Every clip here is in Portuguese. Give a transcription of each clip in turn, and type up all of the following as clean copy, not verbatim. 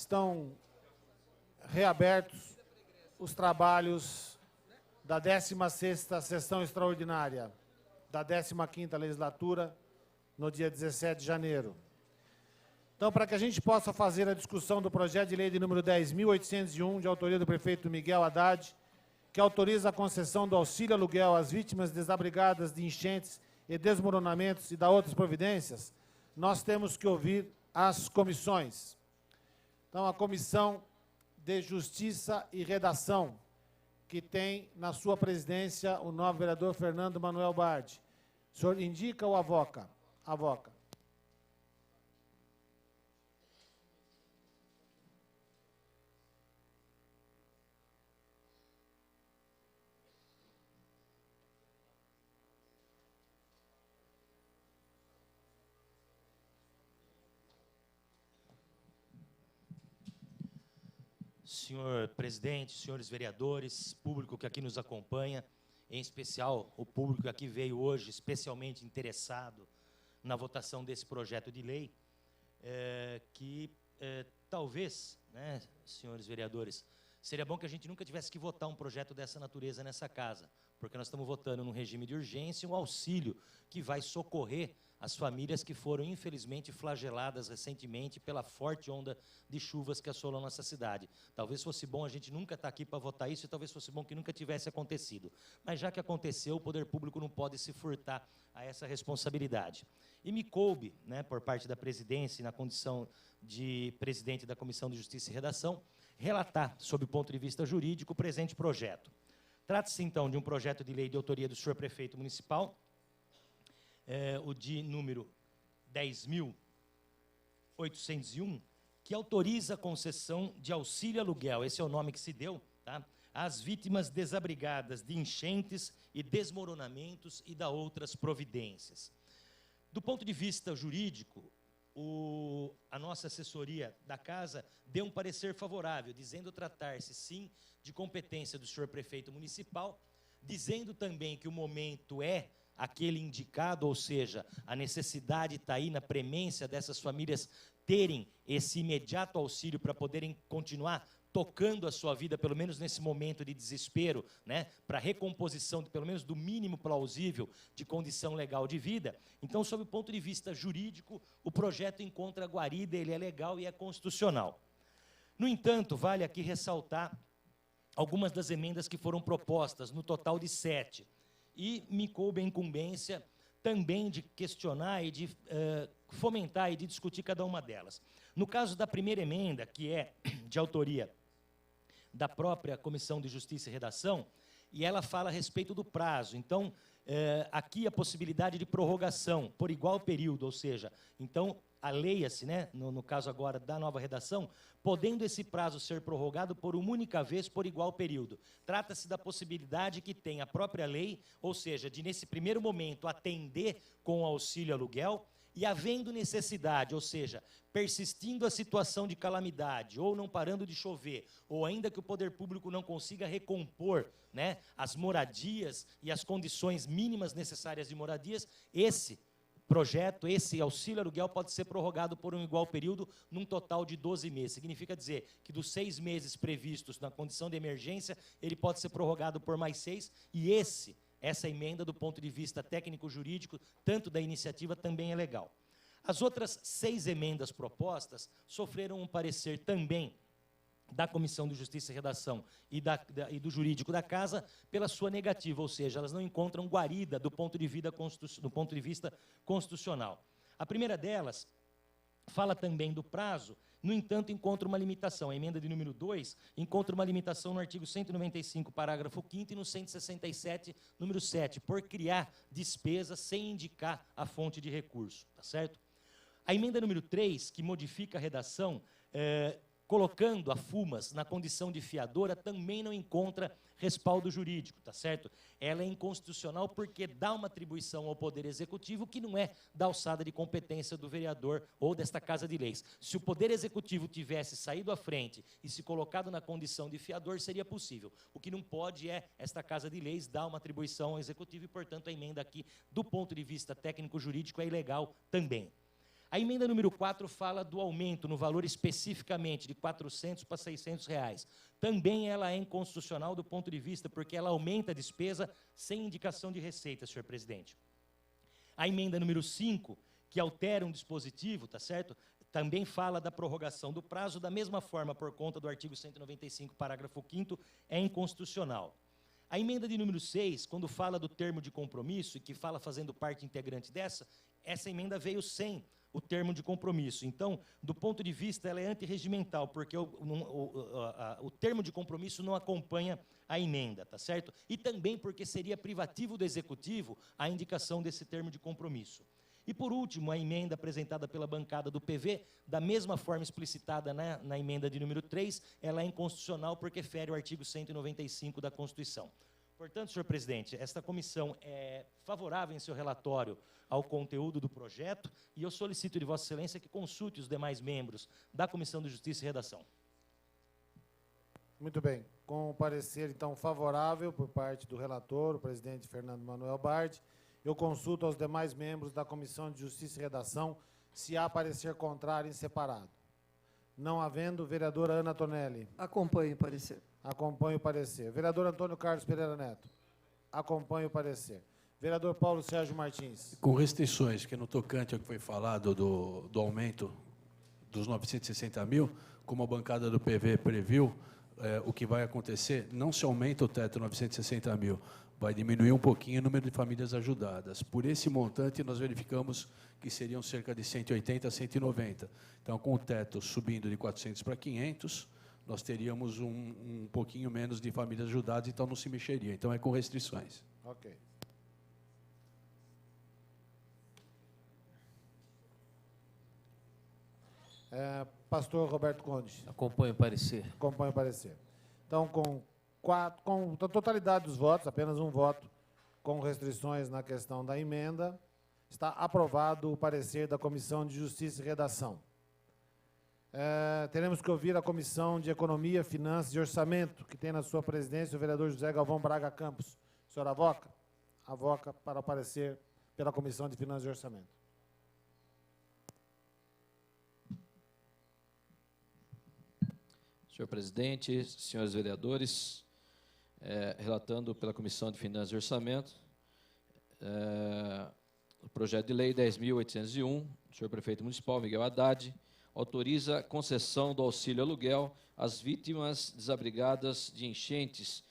Estão reabertos os trabalhos da 16ª Sessão Extraordinária da 15ª Legislatura, no dia 17 de janeiro. Então, para que a gente possa fazer a discussão do projeto de lei de número 10.801, de autoria do prefeito Miguel Haddad, que autoriza a concessão do auxílio aluguel às vítimas desabrigadas de enchentes e desmoronamentos e da outras providências, nós temos que ouvir as comissões. Então, a Comissão de Justiça e Redação, que tem na sua presidência o novo vereador Fernando Manuel Bardi. O senhor indica ou avoca? Avoca. Senhor presidente, senhores vereadores, público que aqui nos acompanha, em especial o público que aqui veio hoje, especialmente interessado na votação desse projeto de lei, talvez, né, senhores vereadores, seria bom que a gente nunca tivesse que votar um projeto dessa natureza nessa casa, porque nós estamos votando num regime de urgência um auxílio que vai socorrer as famílias que foram, infelizmente, flageladas recentemente pela forte onda de chuvas que assolou nossa cidade. Talvez fosse bom a gente nunca estar aqui para votar isso e talvez fosse bom que nunca tivesse acontecido. Mas, já que aconteceu, o poder público não pode se furtar a essa responsabilidade. E me coube, né, por parte da presidência e na condição de presidente da Comissão de Justiça e Redação, relatar, sob o ponto de vista jurídico, o presente projeto. Trata-se, então, de um projeto de lei de autoria do senhor prefeito municipal, o de número 10.801, que autoriza a concessão de auxílio aluguel, esse é o nome que se deu, tá, às vítimas desabrigadas de enchentes e desmoronamentos e da outras providências. Do ponto de vista jurídico, a nossa assessoria da Casa deu um parecer favorável, dizendo tratar-se, sim, de competência do senhor prefeito municipal, dizendo também que o momento é aquele indicado, ou seja, a necessidade está aí na premência dessas famílias terem esse imediato auxílio para poderem continuar tocando a sua vida, pelo menos nesse momento de desespero, né, para recomposição, pelo menos do mínimo plausível de condição legal de vida. Então, sob o ponto de vista jurídico, o projeto encontra guarida, ele é legal e é constitucional. No entanto, vale aqui ressaltar algumas das emendas que foram propostas, no total de 7, e me coube a incumbência também de questionar e de fomentar e de discutir cada uma delas. No caso da primeira emenda, que é de autoria da própria Comissão de Justiça e Redação, e ela fala a respeito do prazo. Então, aqui a possibilidade de prorrogação por igual período, ou seja, então, aleia-se, né, no caso agora da nova redação, podendo esse prazo ser prorrogado por uma única vez por igual período. Trata-se da possibilidade que tem a própria lei, ou seja, de nesse primeiro momento atender com o auxílio aluguel, e havendo necessidade, ou seja, persistindo a situação de calamidade, ou não parando de chover, ou ainda que o poder público não consiga recompor, né, as moradias e as condições mínimas necessárias de moradias, esse projeto, esse auxílio aluguel pode ser prorrogado por um igual período, num total de 12 meses. Significa dizer que dos 6 meses previstos na condição de emergência, ele pode ser prorrogado por mais 6, e essa emenda, do ponto de vista técnico-jurídico, tanto da iniciativa, também é legal. As outras 6 emendas propostas sofreram um parecer também da Comissão de Justiça e Redação e do Jurídico da Casa pela sua negativa, ou seja, elas não encontram guarida do ponto de vista constitucional. A primeira delas fala também do prazo, no entanto, encontra uma limitação. A emenda de número 2 encontra uma limitação no artigo 195, parágrafo 5º, e no 167, número 7, por criar despesas sem indicar a fonte de recurso, tá certo? A emenda número 3, que modifica a redação, colocando a FUMAS na condição de fiadora, também não encontra respaldo jurídico, tá certo? Ela é inconstitucional porque dá uma atribuição ao Poder Executivo que não é da alçada de competência do vereador ou desta Casa de Leis. Se o Poder Executivo tivesse saído à frente e se colocado na condição de fiador, seria possível. O que não pode é esta Casa de Leis dar uma atribuição ao Executivo e, portanto, a emenda aqui, do ponto de vista técnico-jurídico, é ilegal também. A emenda número 4 fala do aumento no valor especificamente de R$ 400 para R$ 600. Também ela é inconstitucional do ponto de vista porque ela aumenta a despesa sem indicação de receita, senhor presidente. A emenda número 5, que altera um dispositivo, tá certo? Também fala da prorrogação do prazo, da mesma forma, por conta do artigo 195, parágrafo 5º, é inconstitucional. A emenda de número 6, quando fala do termo de compromisso, e que fala fazendo parte integrante dessa, essa emenda veio sem o termo de compromisso. Então, do ponto de vista, ela é antirregimental, porque o termo de compromisso não acompanha a emenda, tá certo? E também porque seria privativo do Executivo a indicação desse termo de compromisso. E, por último, a emenda apresentada pela bancada do PV, da mesma forma explicitada na emenda de número 3, ela é inconstitucional porque fere o artigo 195 da Constituição. Portanto, senhor presidente, esta comissão é favorável em seu relatório ao conteúdo do projeto e eu solicito de Vossa Excelência que consulte os demais membros da Comissão de Justiça e Redação. Muito bem. Com o parecer, então, favorável por parte do relator, o presidente Fernando Manuel Bardi, eu consulto aos demais membros da Comissão de Justiça e Redação se há parecer contrário em separado. Não havendo, vereadora Ana Tonelli. Acompanho o parecer. Acompanho o parecer. Vereador Antônio Carlos Pereira Neto. Acompanho o parecer. Vereador Paulo Sérgio Martins. Com restrições, que no tocante ao que foi falado do aumento dos 960 mil, como a bancada do PV previu, o que vai acontecer, não se aumenta o teto 960 mil, vai diminuir um pouquinho o número de famílias ajudadas. Por esse montante, nós verificamos que seriam cerca de 180 a 190. Então, com o teto subindo de 400 para 500, nós teríamos um pouquinho menos de famílias ajudadas, então não se mexeria. Então, é com restrições. Ok. Pastor Roberto Conde. Acompanho o parecer. Acompanho o parecer. Então, com a totalidade dos votos, apenas um voto, com restrições na questão da emenda, está aprovado o parecer da Comissão de Justiça e Redação. Teremos que ouvir a Comissão de Economia, Finanças e Orçamento, que tem na sua presidência o vereador José Galvão Braga Campos. Senhor avoca? Avoca para o parecer pela Comissão de Finanças e Orçamento. Senhor presidente, senhores vereadores, relatando pela Comissão de Finanças e Orçamento, o projeto de lei 10.801, do senhor prefeito municipal Miguel Haddad, autoriza concessão do auxílio aluguel às vítimas desabrigadas de enchentes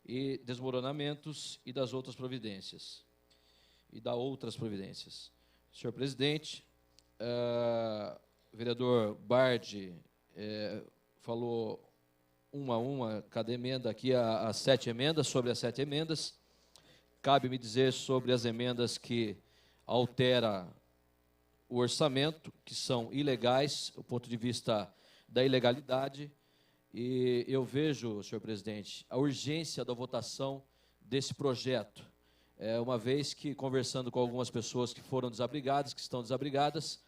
e desmoronamentos e das outras providências. Senhor presidente, o vereador Bardi falou uma a uma, cada emenda aqui, as 7 emendas, sobre as 7 emendas. Cabe-me dizer sobre as emendas que altera o orçamento, que são ilegais, do ponto de vista da ilegalidade, e eu vejo, senhor presidente, a urgência da votação desse projeto, uma vez que, conversando com algumas pessoas que foram desabrigadas, que estão desabrigadas,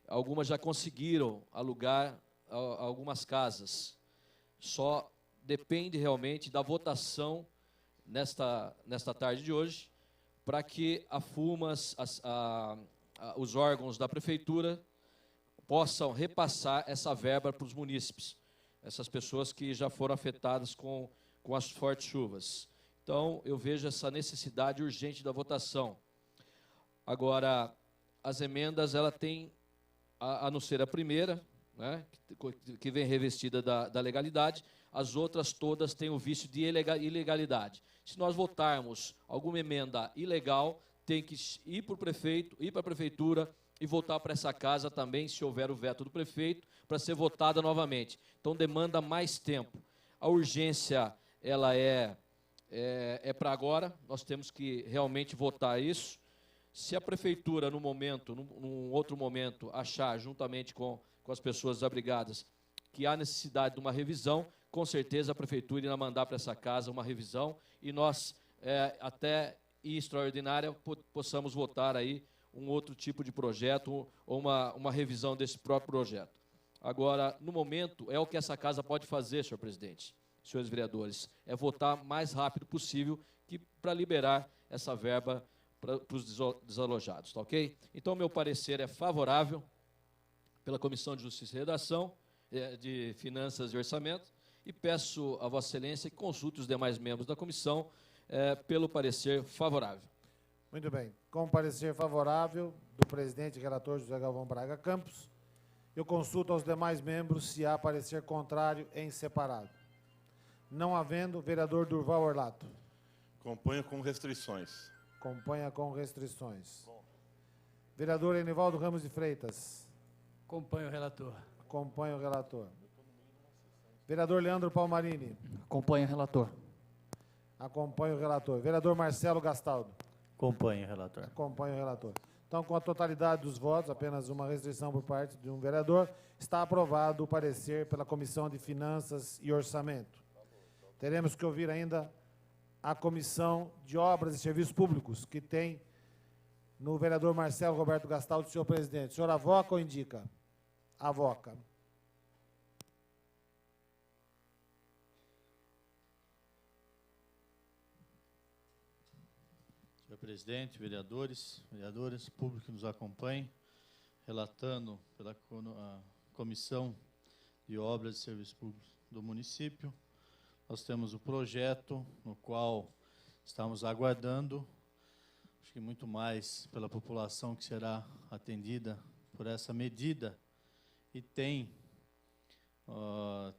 algumas já conseguiram alugar algumas casas. Só depende realmente da votação nesta tarde de hoje, para que a FUMAS, os órgãos da prefeitura, possam repassar essa verba para os munícipes, essas pessoas que já foram afetadas com as fortes chuvas. Então, eu vejo essa necessidade urgente da votação. Agora, as emendas, ela tem, a não ser a primeira, né, que vem revestida da legalidade, as outras todas têm o vício de ilegalidade. Se nós votarmos alguma emenda ilegal, tem que ir para o prefeito, ir para a prefeitura e voltar para essa casa também, se houver o veto do prefeito, para ser votada novamente. Então, demanda mais tempo. A urgência, ela é para agora, nós temos que realmente votar isso. Se a prefeitura, num outro momento, achar, juntamente com as pessoas desabrigadas, que há necessidade de uma revisão, com certeza a prefeitura irá mandar para essa casa uma revisão e nós, até em extraordinária, possamos votar aí um outro tipo de projeto ou uma revisão desse próprio projeto. Agora, no momento, é o que essa casa pode fazer, senhor presidente, senhores vereadores, é votar mais rápido possível para liberar essa verba para os desalojados, tá ok? Então, meu parecer é favorável, pela Comissão de Justiça e Redação, de Finanças e Orçamento, e peço a Vossa Excelência que consulte os demais membros da comissão pelo parecer favorável. Muito bem. Com o parecer favorável do presidente e relator José Galvão Braga Campos, eu consulto aos demais membros se há parecer contrário em separado. Não havendo, vereador Durval Orlato. Acompanho com restrições. Acompanha com restrições. Vereador Enivaldo Ramos de Freitas. Acompanho o relator. Acompanha o relator. Vereador Leandro Palmarini. Acompanho o relator. Acompanha o relator. Vereador Marcelo Gastaldo. Acompanho, relator. Acompanha o relator. Então, com a totalidade dos votos, apenas uma restrição por parte de um vereador, está aprovado o parecer pela Comissão de Finanças e Orçamento. Teremos que ouvir ainda a Comissão de Obras e Serviços Públicos, que tem no vereador Marcelo Roberto Gastaldo, senhor presidente. O senhor avoca ou indica? Avoca. Senhor presidente, vereadores, vereadoras, público que nos acompanhe, relatando pela Comissão de Obras e Serviços Públicos do município, nós temos o projeto no qual estamos aguardando, acho que muito mais pela população que será atendida por essa medida, e tem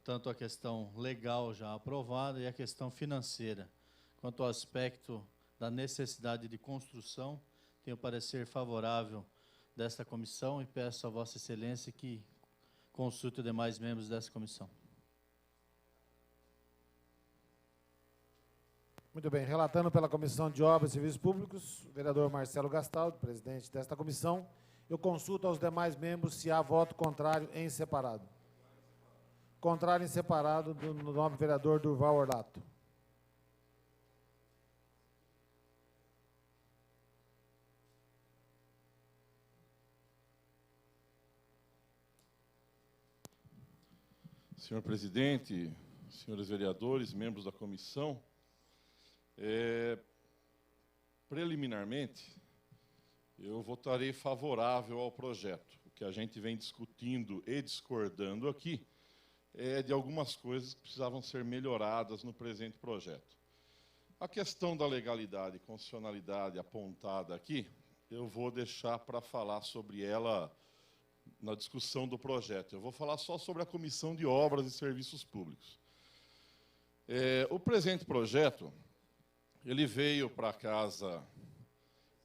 tanto a questão legal já aprovada e a questão financeira. Quanto ao aspecto da necessidade de construção, tenho parecer favorável desta comissão e peço a Vossa Excelência que consulte os demais membros dessa comissão. Muito bem. Relatando pela Comissão de Obras e Serviços Públicos, o vereador Marcelo Gastaldo, presidente desta comissão, eu consulto aos demais membros se há voto contrário em separado. Contrário em separado do nobre vereador Durval Orlato. Senhor presidente, senhores vereadores, membros da comissão, preliminarmente, eu votarei favorável ao projeto. O que a gente vem discutindo e discordando aqui é de algumas coisas que precisavam ser melhoradas no presente projeto. A questão da legalidade e constitucionalidade apontada aqui, eu vou deixar para falar sobre ela na discussão do projeto. Eu vou falar só sobre a Comissão de Obras e Serviços Públicos. O presente projeto, ele veio para casa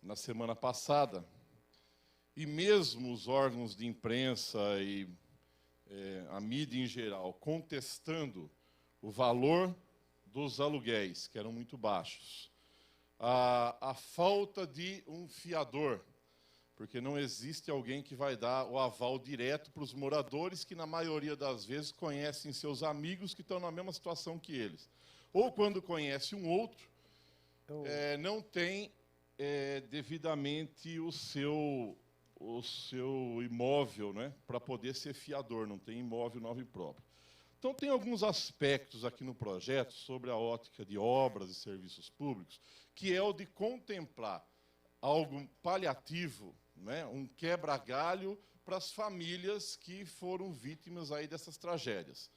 na semana passada, e mesmo os órgãos de imprensa e a mídia em geral contestando o valor dos aluguéis, que eram muito baixos, a falta de um fiador, porque não existe alguém que vai dar o aval direto para os moradores, que na maioria das vezes conhecem seus amigos que estão na mesma situação que eles. Ou quando conhece um outro, não tem devidamente o seu imóvel, né, para poder ser fiador, não tem imóvel nome próprio. Então, tem alguns aspectos aqui no projeto sobre a ótica de obras e serviços públicos, que é o de contemplar algo paliativo, né, um quebra-galho para as famílias que foram vítimas aí dessas tragédias,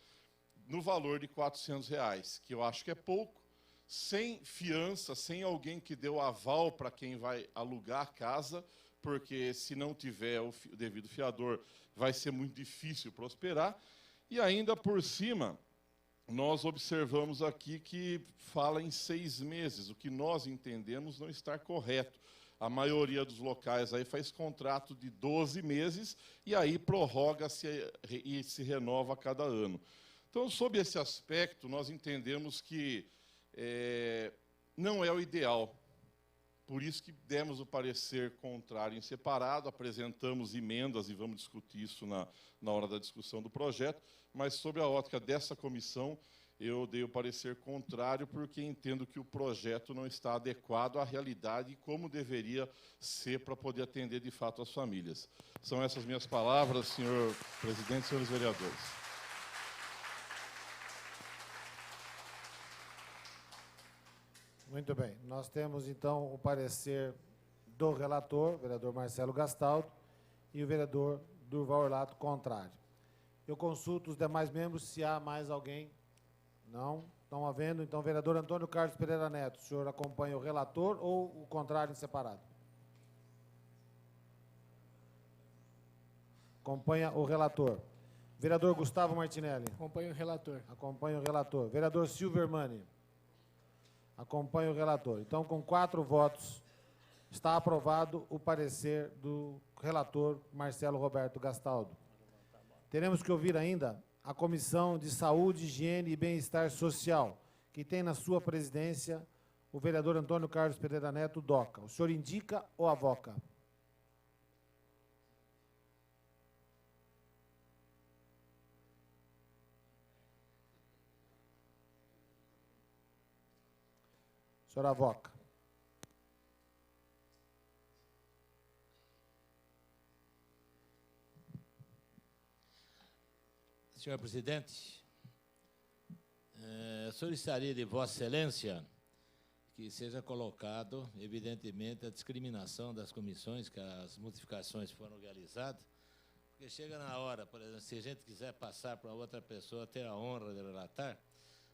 no valor de R$400, que eu acho que é pouco, sem fiança, sem alguém que dê o aval para quem vai alugar a casa, porque se não tiver o devido fiador, vai ser muito difícil prosperar. E ainda por cima, nós observamos aqui que fala em 6 meses, o que nós entendemos não estar correto. A maioria dos locais aí faz contrato de 12 meses e aí prorroga-se e se renova a cada ano. Então, sob esse aspecto, nós entendemos que não é o ideal. Por isso que demos o parecer contrário em separado, apresentamos emendas e vamos discutir isso na hora da discussão do projeto, mas sobre a ótica dessa comissão, eu dei o parecer contrário porque entendo que o projeto não está adequado à realidade e como deveria ser para poder atender de fato as famílias. São essas minhas palavras, senhor presidente, senhores vereadores. Muito bem. Nós temos, então, o parecer do relator, o vereador Marcelo Gastaldo, e o vereador Durval Orlato, contrário. Eu consulto os demais membros se há mais alguém. Não? Estão havendo. Então, vereador Antônio Carlos Pereira Neto, o senhor acompanha o relator ou o contrário em separado? Acompanha o relator. Vereador Gustavo Martinelli. Acompanho o relator. Acompanha o relator. Vereador Silvermani. Acompanha o relator. Então, com 4 votos, está aprovado o parecer do relator Marcelo Roberto Gastaldo. Teremos que ouvir ainda a Comissão de Saúde, Higiene e Bem-Estar Social, que tem na sua presidência o vereador Antônio Carlos Pereira Neto, DOCA. O senhor indica ou avoca? O senhor avoca. Senhor presidente, solicitaria de Vossa Excelência que seja colocado, evidentemente, a discriminação das comissões, que as modificações foram realizadas, porque chega na hora, por exemplo, se a gente quiser passar para outra pessoa ter a honra de relatar,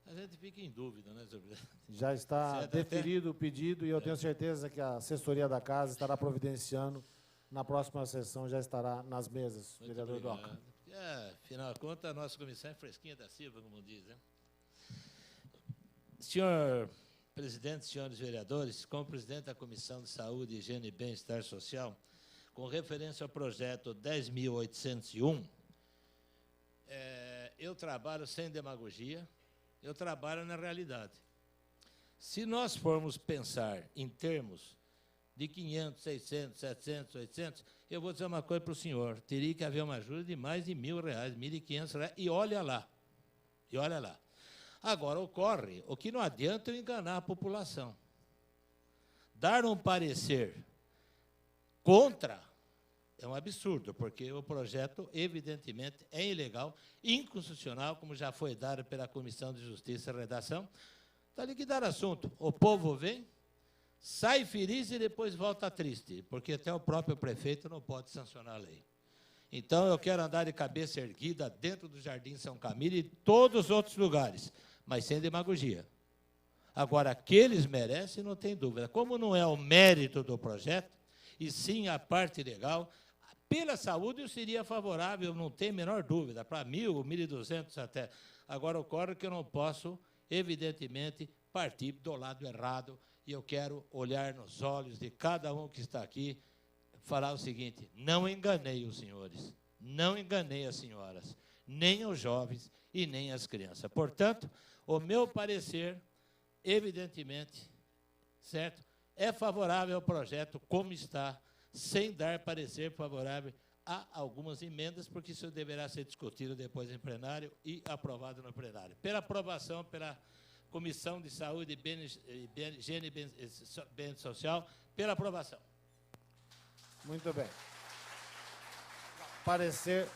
a gente fica em dúvida, né, senhor presidente? Já está Certo, deferido o pedido e eu tenho certeza que a assessoria da casa estará providenciando. Na próxima sessão já estará nas mesas, Muito vereador Doca. obrigado. Afinal de contas, a nossa comissão é fresquinha da Silva, como diz, né? Senhor presidente, senhores vereadores, como presidente da Comissão de Saúde, Higiene e Bem-Estar Social, com referência ao projeto 10.801, eu trabalho sem demagogia, eu trabalho na realidade. Se nós formos pensar em termos de 500, 600, 700, 800, eu vou dizer uma coisa para o senhor, teria que haver uma ajuda de mais de R$1.000, R$1.500, e olha lá. E olha lá. Agora, ocorre o que não adianta eu enganar a população. Dar um parecer contra é um absurdo, porque o projeto, evidentemente, é ilegal, inconstitucional, como já foi dado pela Comissão de Justiça e Redação. Está liquidado o assunto. O povo vem, sai feliz e depois volta triste, porque até o próprio prefeito não pode sancionar a lei. Então, eu quero andar de cabeça erguida dentro do Jardim São Camilo e todos os outros lugares, mas sem demagogia. Agora, aqueles merecem, não tem dúvida. Como não é o mérito do projeto, e sim a parte legal, pela saúde eu seria favorável, não tem a menor dúvida, para 1.000, 1.200 até. Agora, ocorre que eu não posso, evidentemente, partir do lado errado, e eu quero olhar nos olhos de cada um que está aqui, falar o seguinte: não enganei os senhores, não enganei as senhoras, nem os jovens e nem as crianças. Portanto, o meu parecer, evidentemente, certo, é favorável ao projeto como está, sem dar parecer favorável a algumas emendas, porque isso deverá ser discutido depois em plenário e aprovado no plenário. Pela aprovação, pela Comissão de Saúde, Higiene e Bem Social, pela aprovação. Muito bem. Parecer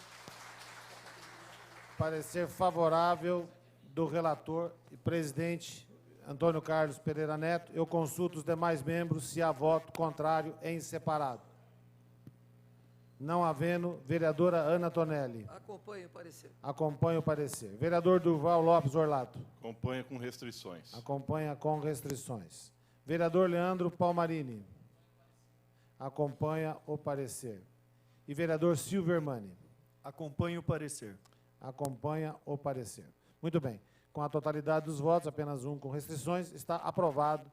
favorável do relator e presidente Antônio Carlos Pereira Neto. Eu consulto os demais membros se há voto contrário em separado. Não havendo, vereadora Ana Tonelli. Acompanho o parecer. Acompanha o parecer. Vereador Durval Lopes Orlato. Acompanha com restrições. Acompanha com restrições. Vereador Leandro Palmarini. Acompanha o parecer. E vereador Silvermani. Acompanho o parecer. Acompanha o parecer. Muito bem. Com a totalidade dos votos, apenas um com restrições, está aprovado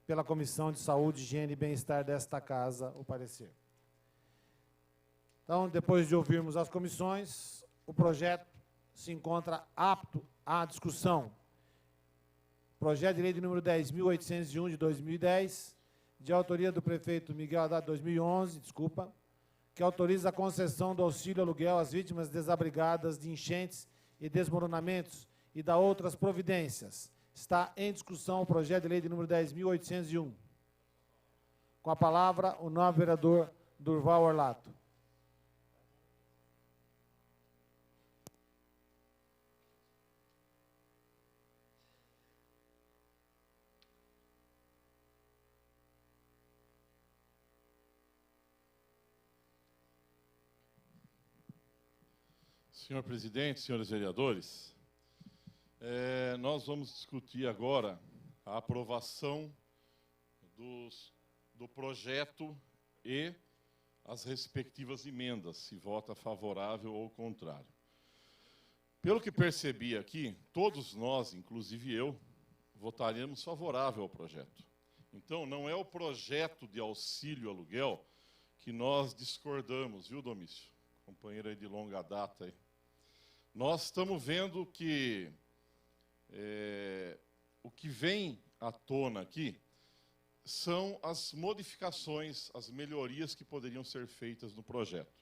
pela Comissão de Saúde, Higiene e Bem-Estar desta Casa o parecer. Então, depois de ouvirmos as comissões, o projeto se encontra apto à discussão. Projeto de lei de número 10.801 de 2010, de autoria do prefeito Miguel Haddad, 2011, que autoriza a concessão do auxílio aluguel às vítimas desabrigadas de enchentes e desmoronamentos e da outras providências. Está em discussão o projeto de lei de número 10.801. Com a palavra, o nobre vereador Durval Orlato. Senhor presidente, senhores vereadores, nós vamos discutir agora a aprovação do projeto e as respectivas emendas, se vota favorável ou contrário. Pelo que percebi aqui, todos nós, inclusive eu, votaremos favorável ao projeto. Então, não é o projeto de auxílio aluguel que nós discordamos, viu, Domício? Companheiro aí de longa data. Aí. Nós estamos vendo que o que vem à tona aqui são as modificações, as melhorias que poderiam ser feitas no projeto.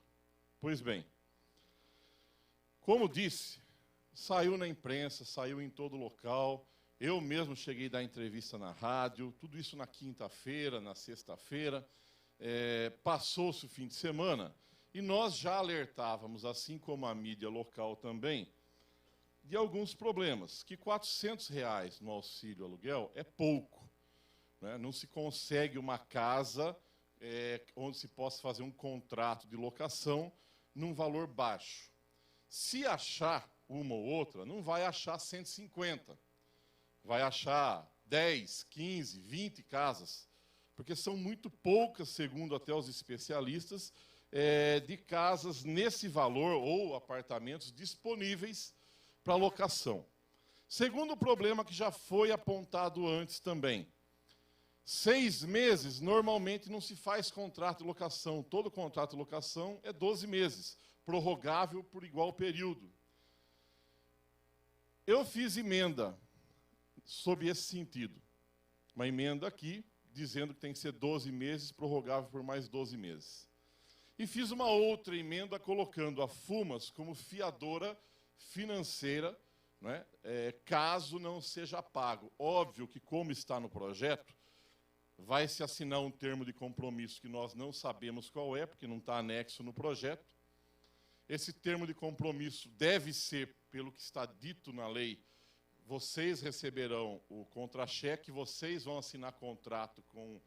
Pois bem, como disse, saiu na imprensa, saiu em todo local, eu mesmo cheguei a dar entrevista na rádio, tudo isso na quinta-feira, na sexta-feira, passou-se o fim de semana, e nós já alertávamos, assim como a mídia local também, de alguns problemas, que R$400 no auxílio aluguel é pouco. Né? Não se consegue uma casa onde se possa fazer um contrato de locação num valor baixo. Se achar uma ou outra, não vai achar 150. Vai achar 10, 15, 20 casas, porque são muito poucas, segundo até os especialistas, de casas nesse valor ou apartamentos disponíveis para locação. Segundo problema que já foi apontado antes também, 6 meses normalmente não se faz contrato de locação. Todo contrato de locação é 12 meses, prorrogável por igual período. Eu fiz emenda sob esse sentido. Uma emenda aqui, dizendo que tem que ser 12 meses, prorrogável por mais 12 meses. E fiz uma outra emenda colocando a FUMAS como fiadora financeira, né, caso não seja pago. Óbvio que, como está no projeto, vai se assinar um termo de compromisso que nós não sabemos qual é, porque não está anexo no projeto. Esse termo de compromisso deve ser, pelo que está dito na lei, vocês receberão o contra-cheque, vocês vão assinar contrato com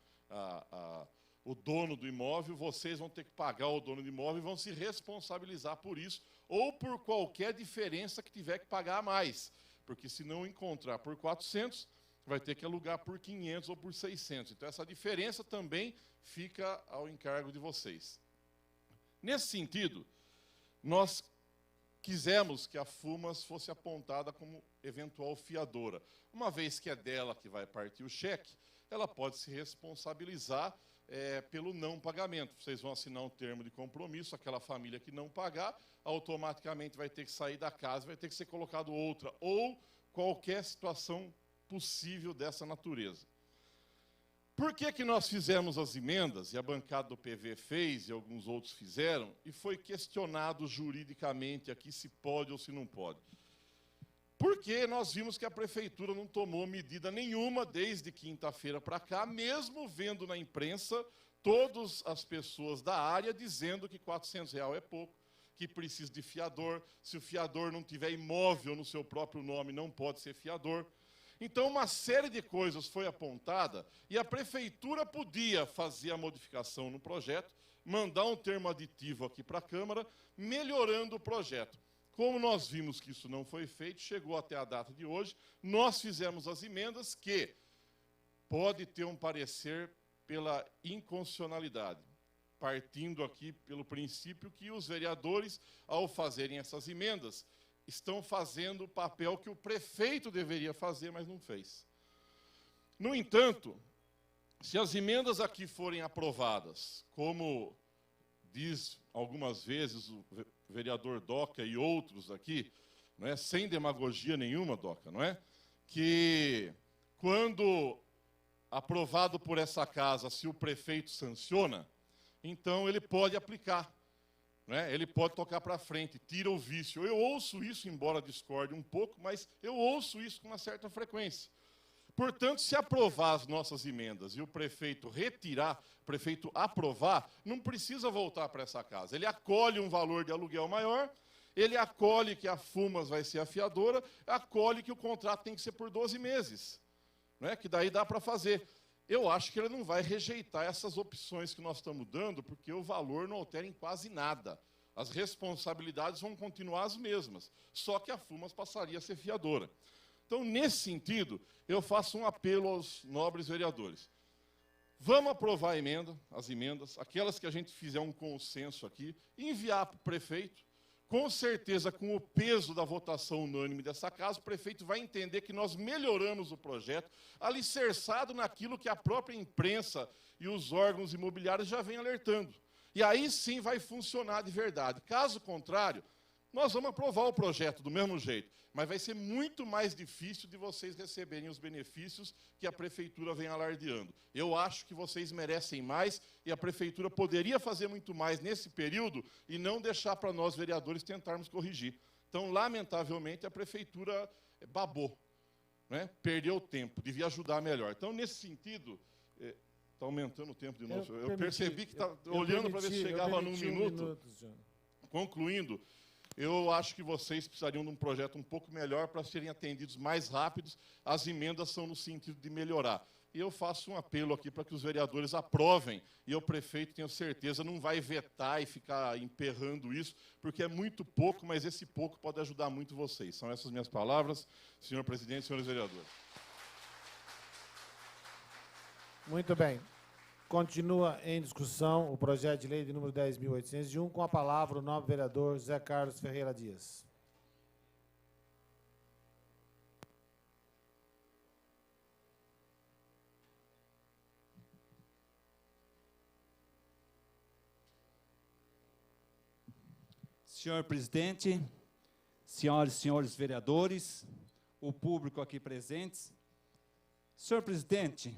o dono do imóvel, vocês vão ter que pagar o dono do imóvel e vão se responsabilizar por isso, ou por qualquer diferença que tiver que pagar a mais. Porque se não encontrar por 400, vai ter que alugar por 500 ou por 600. Então, essa diferença também fica ao encargo de vocês. Nesse sentido, nós quisemos que a FUMAS fosse apontada como eventual fiadora. Uma vez que é dela que vai partir o cheque, ela pode se responsabilizar pelo não pagamento. Vocês vão assinar um termo de compromisso, aquela família que não pagar, automaticamente vai ter que sair da casa, vai ter que ser colocado outra, ou qualquer situação possível dessa natureza. Por que nós fizemos as emendas, e a bancada do PV fez, e alguns outros fizeram, e foi questionado juridicamente aqui se pode ou se não pode? Porque nós vimos que a prefeitura não tomou medida nenhuma desde quinta-feira para cá, mesmo vendo na imprensa todas as pessoas da área dizendo que R$400 é pouco, que precisa de fiador, se o fiador não tiver imóvel no seu próprio nome, não pode ser fiador. Então, uma série de coisas foi apontada e a prefeitura podia fazer a modificação no projeto, mandar um termo aditivo aqui para a Câmara, melhorando o projeto. Como nós vimos que isso não foi feito, chegou até a data de hoje, nós fizemos as emendas que pode ter um parecer pela inconstitucionalidade, partindo aqui pelo princípio que os vereadores, ao fazerem essas emendas, estão fazendo o papel que o prefeito deveria fazer, mas não fez. No entanto, se as emendas aqui forem aprovadas, como diz algumas vezes o vereador Doca e outros aqui, não é, sem demagogia nenhuma, Doca, não é? Que quando aprovado por essa casa, se o prefeito sanciona, então ele pode aplicar. Né? Ele pode tocar para frente, tira o vício. Eu ouço isso, embora discorde um pouco, mas eu ouço isso com uma certa frequência. Portanto, se aprovar as nossas emendas e o prefeito retirar, o prefeito aprovar, não precisa voltar para essa casa. Ele acolhe um valor de aluguel maior, ele acolhe que a FUMAS vai ser a fiadora, acolhe que o contrato tem que ser por 12 meses, né? Que daí dá para fazer. Eu acho que ele não vai rejeitar essas opções que nós estamos dando, porque o valor não altera em quase nada. As responsabilidades vão continuar as mesmas, só que a FUMAS passaria a ser fiadora. Então, nesse sentido, eu faço um apelo aos nobres vereadores. Vamos aprovar a emenda, as emendas, aquelas que a gente fizer um consenso aqui, enviar para o prefeito. Com certeza, com o peso da votação unânime dessa casa, o prefeito vai entender que nós melhoramos o projeto, alicerçado naquilo que a própria imprensa e os órgãos imobiliários já vêm alertando. E aí sim vai funcionar de verdade. Caso contrário, nós vamos aprovar o projeto do mesmo jeito, mas vai ser muito mais difícil de vocês receberem os benefícios que a prefeitura vem alardeando. Eu acho que vocês merecem mais e a prefeitura poderia fazer muito mais nesse período e não deixar para nós, vereadores, tentarmos corrigir. Então, lamentavelmente, a prefeitura babou, né? Perdeu tempo, devia ajudar melhor. Então, nesse sentido, está aumentando o tempo de novo. Eu percebi que está olhando para ver se chegava num minuto. Concluindo, eu acho que vocês precisariam de um projeto um pouco melhor para serem atendidos mais rápidos. As emendas são no sentido de melhorar. E eu faço um apelo aqui para que os vereadores aprovem, e o prefeito, tenho certeza, não vai vetar e ficar emperrando isso, porque é muito pouco, mas esse pouco pode ajudar muito vocês. São essas minhas palavras, senhor presidente, senhores vereadores. Muito bem. Continua em discussão o projeto de lei de número 10.801, com a palavra o nobre vereador José Carlos Ferreira Dias. Senhor presidente, senhoras e senhores vereadores, o público aqui presentes. Senhor presidente,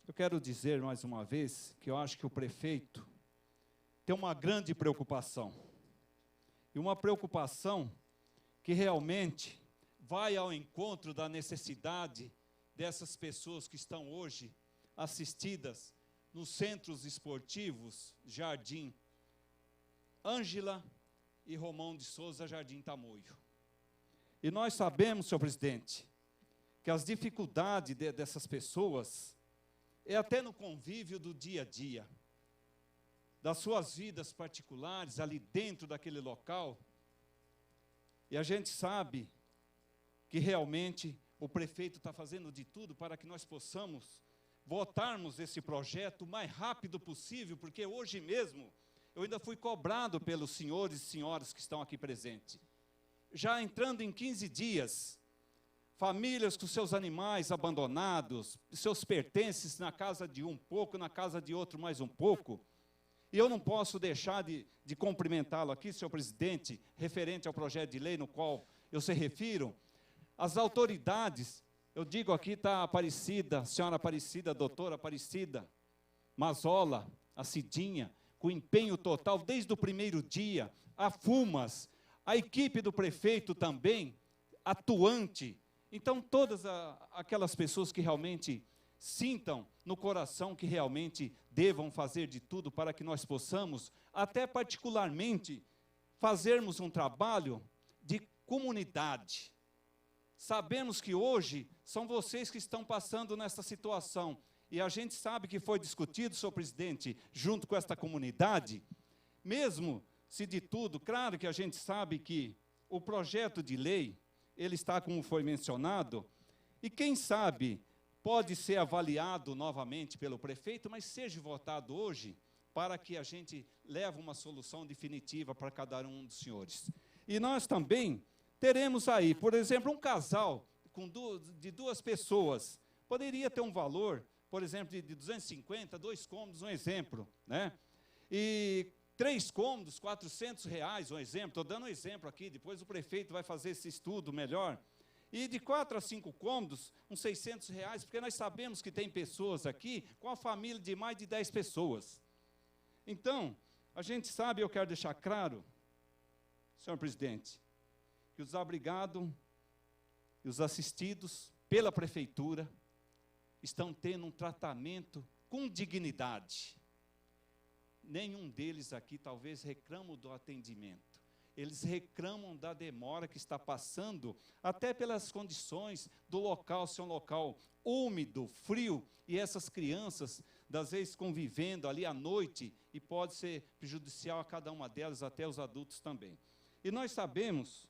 eu quero dizer mais uma vez que eu acho que o prefeito tem uma grande preocupação. E uma preocupação que realmente vai ao encontro da necessidade dessas pessoas que estão hoje assistidas nos centros esportivos Jardim Ângela e Romão de Souza, Jardim Tamoio. E nós sabemos, senhor presidente, que as dificuldades dessas pessoas é até no convívio do dia a dia, das suas vidas particulares, ali dentro daquele local. E a gente sabe que realmente o prefeito está fazendo de tudo para que nós possamos votarmos esse projeto o mais rápido possível, porque hoje mesmo eu ainda fui cobrado pelos senhores e senhoras que estão aqui presentes. Já entrando em 15 dias, famílias com seus animais abandonados, seus pertences na casa de um pouco, na casa de outro mais um pouco. E eu não posso deixar de cumprimentá-lo aqui, senhor presidente, referente ao projeto de lei no qual eu se refiro. As autoridades, eu digo aqui está a Aparecida, a senhora Aparecida, a doutora Aparecida, Mazola, a Cidinha, com empenho total, desde o primeiro dia, a FUMAS, a equipe do prefeito também, atuante. Então, todas aquelas pessoas que realmente sintam no coração que realmente devam fazer de tudo para que nós possamos, até particularmente, fazermos um trabalho de comunidade. Sabemos que hoje são vocês que estão passando nessa situação. E a gente sabe que foi discutido, senhor presidente, junto com esta comunidade, mesmo se de tudo, claro que a gente sabe que o projeto de lei, ele está, como foi mencionado, e quem sabe pode ser avaliado novamente pelo prefeito, mas seja votado hoje, para que a gente leve uma solução definitiva para cada um dos senhores. E nós também teremos aí, por exemplo, um casal de duas pessoas, poderia ter um valor, por exemplo, de 250, 2 cômodos, um exemplo, né? E 3 cômodos, R$400, um exemplo, estou dando um exemplo aqui, depois o prefeito vai fazer esse estudo melhor. E de 4 a 5 cômodos, uns R$600, porque nós sabemos que tem pessoas aqui com a família de mais de 10 pessoas. Então, a gente sabe, eu quero deixar claro, senhor presidente, que os abrigados e os assistidos pela prefeitura estão tendo um tratamento com dignidade. Nenhum deles aqui talvez reclamam do atendimento. Eles reclamam da demora que está passando, até pelas condições do local ser um local úmido, frio, e essas crianças das vezes convivendo ali à noite, e pode ser prejudicial a cada uma delas, até os adultos também. E nós sabemos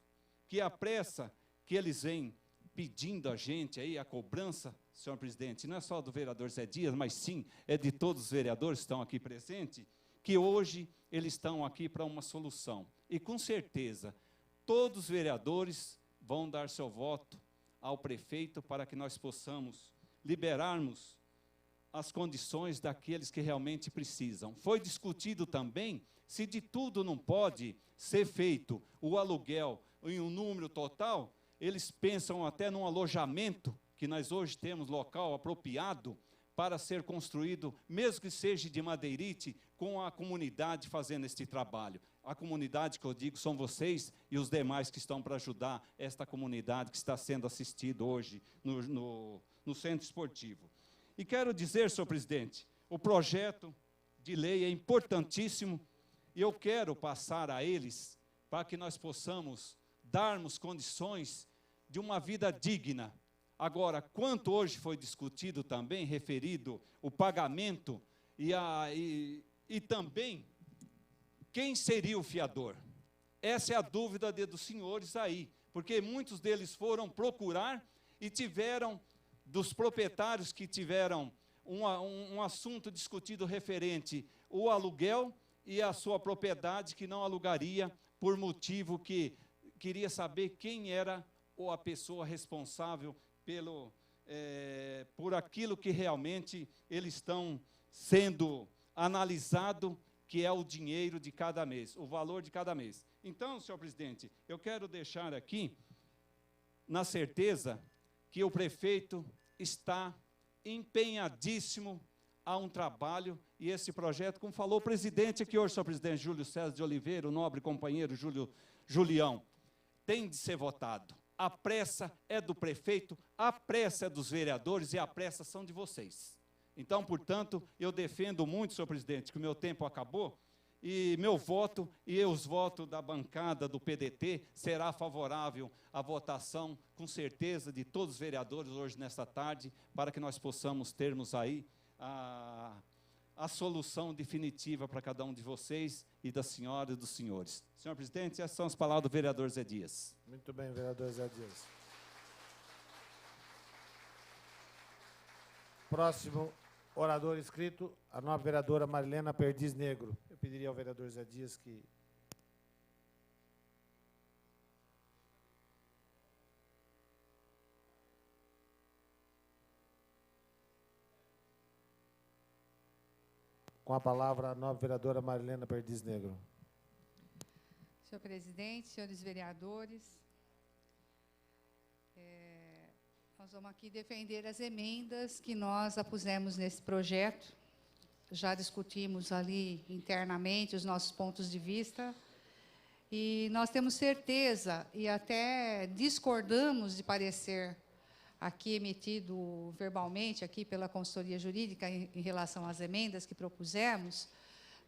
que a pressa que eles vêm pedindo a gente aí, a cobrança, senhor presidente, não é só do vereador Zé Dias, mas sim é de todos os vereadores que estão aqui presentes, que hoje eles estão aqui para uma solução. E com certeza, todos os vereadores vão dar seu voto ao prefeito para que nós possamos liberarmos as condições daqueles que realmente precisam. Foi discutido também se de tudo não pode ser feito o aluguel em um número total. Eles pensam até num alojamento, que nós hoje temos local apropriado para ser construído, mesmo que seja de madeirite, com a comunidade fazendo este trabalho. A comunidade que eu digo são vocês e os demais que estão para ajudar esta comunidade que está sendo assistida hoje no centro esportivo. E quero dizer, senhor presidente, o projeto de lei é importantíssimo e eu quero passar a eles para que nós possamos darmos condições de uma vida digna. Agora, quanto hoje foi discutido também, referido o pagamento e também quem seria o fiador? Essa é a dúvida dos senhores aí, porque muitos deles foram procurar e tiveram, dos proprietários que tiveram um assunto discutido referente ao aluguel e a sua propriedade que não alugaria por motivo que queria saber quem era ou a pessoa responsável por aquilo que realmente eles estão sendo analisado, que é o dinheiro de cada mês, o valor de cada mês. Então, senhor presidente, eu quero deixar aqui, na certeza, que o prefeito está empenhadíssimo a um trabalho, e esse projeto, como falou o presidente aqui hoje, senhor presidente Júlio César de Oliveira, o nobre companheiro Julião, tem de ser votado. A pressa é do prefeito, a pressa é dos vereadores e a pressa são de vocês. Então, portanto, eu defendo muito, senhor presidente, que o meu tempo acabou, e meu voto e os votos da bancada do PDT será favorável à votação, com certeza, de todos os vereadores hoje nesta tarde, para que nós possamos termos aí a solução definitiva para cada um de vocês e da senhora e dos senhores. Senhor presidente, essas são as palavras do vereador Zé Dias. Muito bem, vereador Zé Dias. Próximo orador inscrito, a nova vereadora Marilena Perdiz Negro. Eu pediria ao vereador Zé Dias que... Com a palavra, a nova vereadora Marilena Perdiz Negro. Senhor presidente, senhores vereadores, nós vamos aqui defender as emendas que nós apusemos nesse projeto. Já discutimos ali internamente os nossos pontos de vista e nós temos certeza e até discordamos de parecer aqui emitido verbalmente aqui pela consultoria jurídica em relação às emendas que propusemos,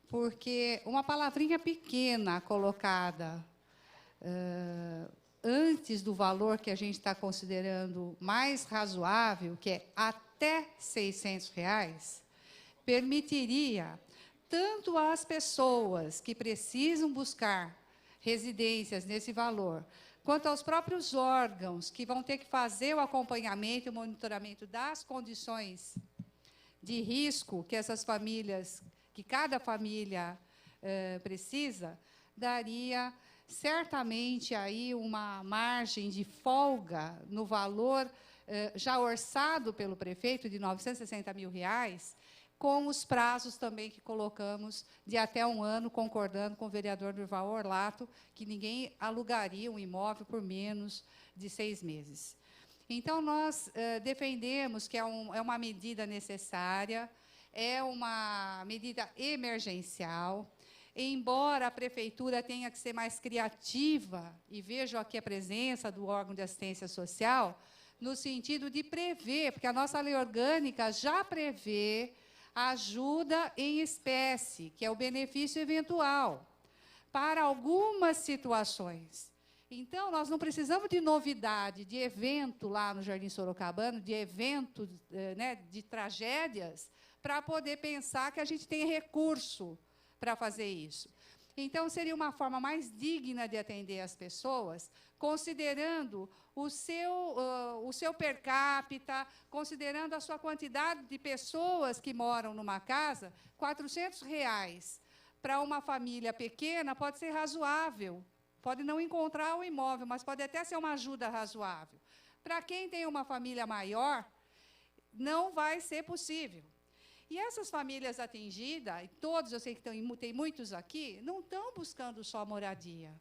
porque uma palavrinha pequena colocada antes do valor que a gente está considerando mais razoável, que é até R$600, permitiria tanto às pessoas que precisam buscar residências nesse valor, quanto aos próprios órgãos que vão ter que fazer o acompanhamento e o monitoramento das condições de risco que essas famílias, que cada família precisa, daria certamente aí uma margem de folga no valor já orçado pelo prefeito de R$960 mil, com os prazos também que colocamos de até 1 ano, concordando com o vereador Durval Orlato, que ninguém alugaria um imóvel por menos de 6 meses. Então, nós defendemos que é uma medida necessária, é uma medida emergencial, embora a prefeitura tenha que ser mais criativa, e vejo aqui a presença do órgão de assistência social, no sentido de prever, porque a nossa lei orgânica já prevê ajuda em espécie, que é o benefício eventual, para algumas situações. Então, nós não precisamos de novidade, de evento lá no Jardim Sorocabano, de evento de tragédias, para poder pensar que a gente tem recurso para fazer isso. Então, seria uma forma mais digna de atender as pessoas, considerando o seu per capita, considerando a sua quantidade de pessoas que moram numa casa. R$ 400 para uma família pequena pode ser razoável. Pode não encontrar o imóvel, mas pode até ser uma ajuda razoável. Para quem tem uma família maior, não vai ser possível. E essas famílias atingidas, e todos, eu sei que tem muitos aqui, não estão buscando só moradia.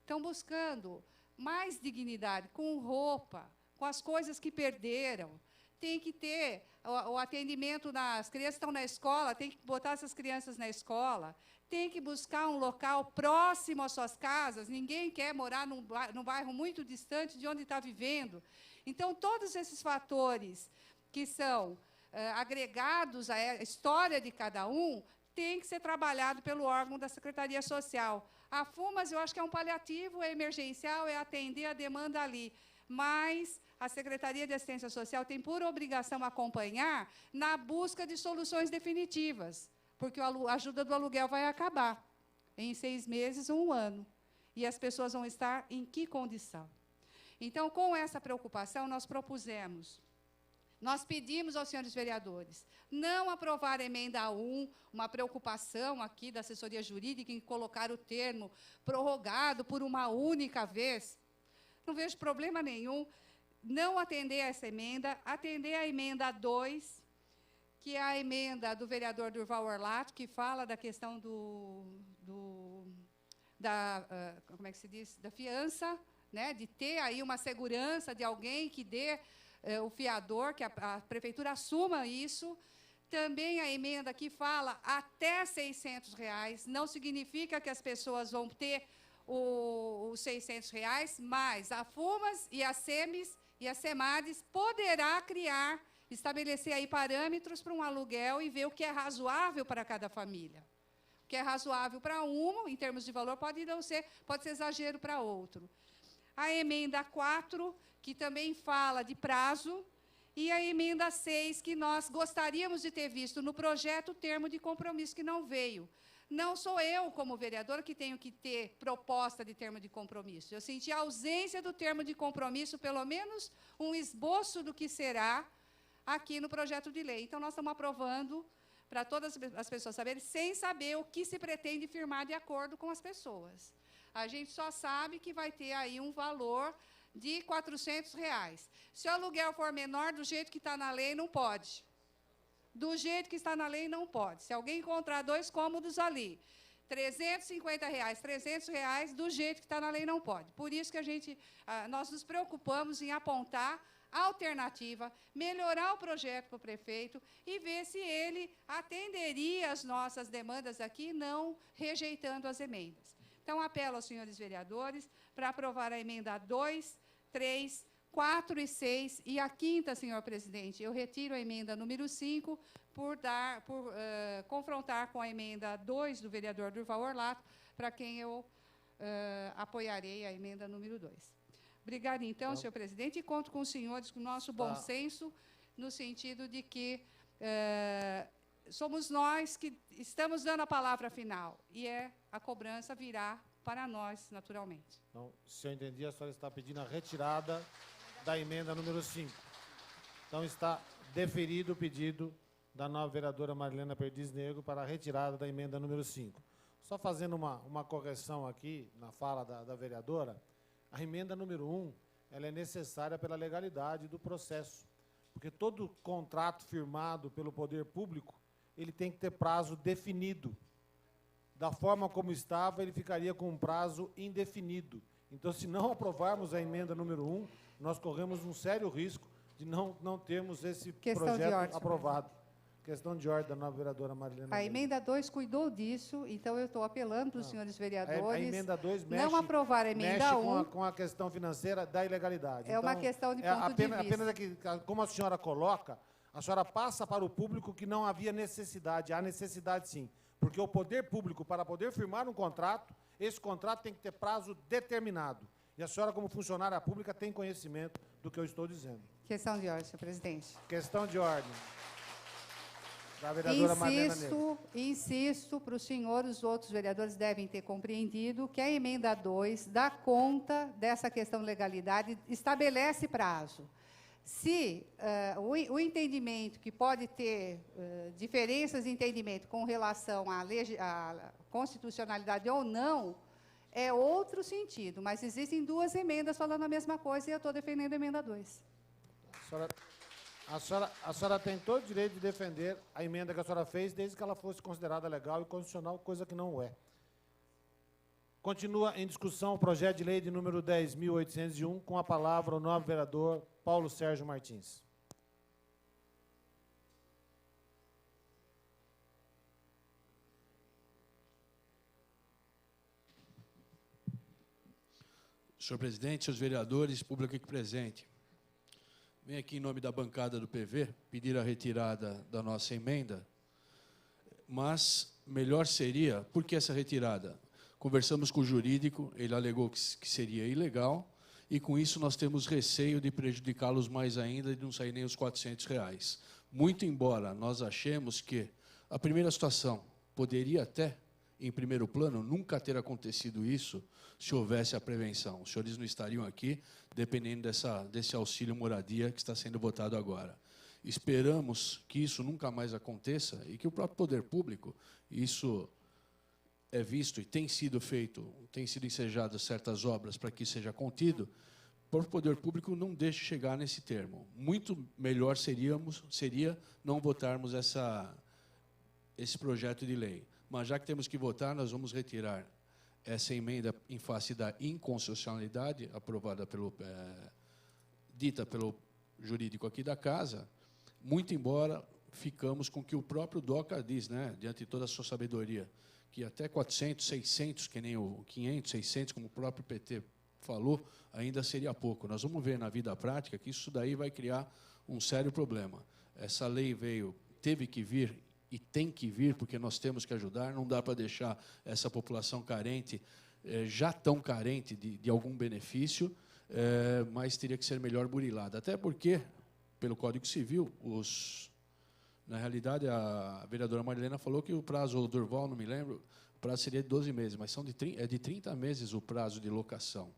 Estão buscando mais dignidade, com roupa, com as coisas que perderam. Tem que ter o atendimento das crianças que estão na escola, tem que botar essas crianças na escola, tem que buscar um local próximo às suas casas. Ninguém quer morar num bairro muito distante de onde está vivendo. Então, todos esses fatores que são agregados à história de cada um, tem que ser trabalhado pelo órgão da Secretaria Social. A FUMAS, eu acho que é um paliativo, é emergencial, é atender a demanda ali. Mas a Secretaria de Assistência Social tem por obrigação acompanhar na busca de soluções definitivas, porque a ajuda do aluguel vai acabar em 6 meses ou 1 ano. E as pessoas vão estar em que condição? Então, com essa preocupação, nós pedimos aos senhores vereadores não aprovar a emenda 1, uma preocupação aqui da assessoria jurídica em colocar o termo prorrogado por uma única vez. Não vejo problema nenhum não atender essa emenda, atender a emenda 2, que é a emenda do vereador Durval Orlato, que fala da questão como é que se diz? Da fiança, né? De ter aí uma segurança de alguém que dê o fiador, que a prefeitura assuma isso. Também a emenda que fala até R$ 600, não significa que as pessoas vão ter os R$ 600, mas a FUMAS e a SEMES e a SEMADES poderá estabelecer aí parâmetros para um aluguel e ver o que é razoável para cada família. O que é razoável para uma, em termos de valor, pode ser exagero para outro. A emenda 4, que também fala de prazo, e a emenda 6, que nós gostaríamos de ter visto no projeto o termo de compromisso, que não veio. Não sou eu, como vereadora, que tenho que ter proposta de termo de compromisso. Eu senti a ausência do termo de compromisso, pelo menos um esboço do que será aqui no projeto de lei. Então, nós estamos aprovando para todas as pessoas saberem, sem saber o que se pretende firmar de acordo com as pessoas. A gente só sabe que vai ter aí um valor de R$ 400. Se o aluguel for menor, do jeito que está na lei, não pode. Do jeito que está na lei, não pode. Se alguém encontrar 2 cômodos ali, R$ 350, R$ 300, do jeito que está na lei, não pode. Por isso que nós nos preocupamos em apontar a alternativa, melhorar o projeto para o prefeito e ver se ele atenderia as nossas demandas aqui, não rejeitando as emendas. Então, apelo aos senhores vereadores para aprovar a emenda 2, 3, 4 e 6. E a 5ª, senhor presidente, eu retiro a emenda número 5 por confrontar com a emenda 2 do vereador Durval Orlato, para quem eu apoiarei a emenda número 2. Obrigada, então, senhor presidente, e conto com os senhores, com o nosso bom senso, no sentido de que somos nós que estamos dando a palavra final, e a cobrança virá para nós, naturalmente. Então, se eu entendi, a senhora está pedindo a retirada da emenda número 5. Então, está deferido o pedido da nova vereadora Marilena Perdiz Negro para a retirada da emenda número 5. Só fazendo uma correção aqui na fala da vereadora, a emenda número 1, ela é necessária pela legalidade do processo, porque todo contrato firmado pelo poder público, ele tem que ter prazo definido. Da forma como estava, ele ficaria com um prazo indefinido. Então, se não aprovarmos a emenda número 1, nós corremos um sério risco de não termos esse projeto aprovado. Questão de ordem da nova vereadora Marilena. A emenda 2 cuidou disso, então eu estou apelando para os senhores vereadores. A emenda 2 mexe, não aprovar a emenda 1 com a questão financeira da ilegalidade. É uma questão de ponto de vista. Apenas que, como a senhora coloca, a senhora passa para o público que não havia necessidade. Há necessidade, sim. Porque o poder público, para poder firmar um contrato, esse contrato tem que ter prazo determinado. E a senhora, como funcionária pública, tem conhecimento do que eu estou dizendo. Questão de ordem, senhor presidente. Questão de ordem. Da vereadora Marlena Neves. Insisto para o senhor, os outros vereadores devem ter compreendido que a emenda 2 dá conta dessa questão de legalidade, estabelece prazo. Se o entendimento que pode ter diferenças de entendimento com relação à constitucionalidade ou não, é outro sentido, mas existem duas emendas falando a mesma coisa e eu estou defendendo a emenda 2. A senhora tem todo o direito de defender a emenda que a senhora fez, desde que ela fosse considerada legal e constitucional, coisa que não é. Continua em discussão o projeto de lei de número 10.801, com a palavra o nobre vereador Paulo Sérgio Martins. Senhor presidente, senhores vereadores, público aqui presente. Venho aqui em nome da bancada do PV pedir a retirada da nossa emenda, mas melhor seria, por que essa retirada? Conversamos com o jurídico, ele alegou que seria ilegal, e com isso nós temos receio de prejudicá-los mais ainda, de não sair nem os R$400. Muito embora nós achemos que a primeira situação poderia até, em primeiro plano, nunca ter acontecido isso se houvesse a prevenção. Os senhores não estariam aqui dependendo desse auxílio moradia que está sendo votado agora. Esperamos que isso nunca mais aconteça e que o próprio poder público, isso é visto e tem sido feito, tem sido ensejadas certas obras para que seja contido, para o poder público não deixe chegar nesse termo. Muito melhor seria não votarmos esse projeto de lei. Mas já que temos que votar, nós vamos retirar essa emenda em face da inconstitucionalidade, aprovada dita pelo jurídico aqui da casa, muito embora ficamos com o que o próprio DOCA diz, né, diante de toda a sua sabedoria, que até 400, 600, que nem o 500, 600, como o próprio PT falou, ainda seria pouco. Nós vamos ver na vida prática que isso daí vai criar um sério problema. Essa lei teve que vir e tem que vir, porque nós temos que ajudar, não dá para deixar essa população carente, já tão carente de algum benefício, mas teria que ser melhor burilada. Até porque, pelo Código Civil, na realidade, a vereadora Marilena falou que o prazo, o Durval, não me lembro, o prazo seria de 12 meses, mas é de 30 meses o prazo de locação.